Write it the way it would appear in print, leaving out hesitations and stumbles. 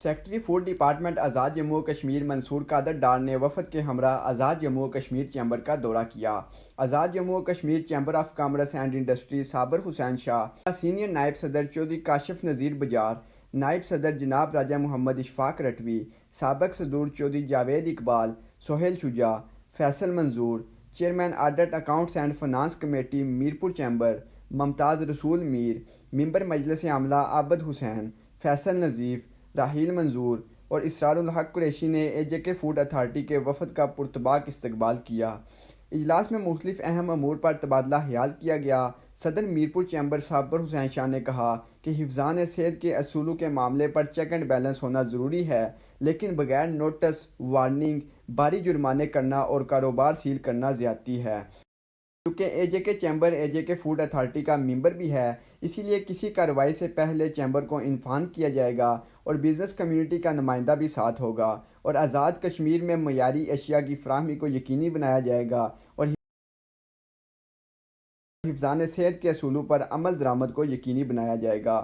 Secretary food department آزاد جموں و کشمیر منصور قادر ڈار نے وفد کے ہمراہ آزاد جموں و کشمیر چیمبر کا دورہ کیا۔ آزاد جموں و Kashmir chamber of commerce and industry Sabir Hussain Shah, senior نائب صدر چودھری کاشف نذیر بجار، نائب صدر جناب راجہ محمد اشفاق رٹوی، سابق صدور Chaudhry Javed Iqbal, Sohail Shuja, Faisal Manzoor, chairman audit accounts and finance committee Mirpur chamber, Mumtaz Rasool Mir, ممبر مجلس عاملہ عابد حسین، فیصل نظیف، راحیل منظور اور اسرار الحق قریشی نے AJK فوڈ اتھارٹی کے وفد کا پرتپاک استقبال کیا۔ اجلاس میں مختلف اہم امور پر تبادلہ خیال کیا گیا۔ صدر میرپور چیمبر صابر حسین شاہ نے کہا کہ حفظان صحت کے اصولوں کے معاملے پر چیک اینڈ بیلنس ہونا ضروری ہے، لیکن بغیر نوٹس، وارننگ، بھاری جرمانے کرنا اور کاروبار سیل کرنا زیادتی ہے۔ کیونکہ AJK chamber AJK food authority کا ممبر بھی ہے، اسی لیے کسی کارروائی سے پہلے چیمبر کو انفارم کیا جائے گا اور بزنس کمیونٹی کا نمائندہ بھی ساتھ ہوگا، اور آزاد کشمیر میں معیاری اشیاء کی فراہمی کو یقینی بنایا جائے گا اور حفظان صحت کے اصولوں پر عمل درآمد کو یقینی بنایا جائے گا۔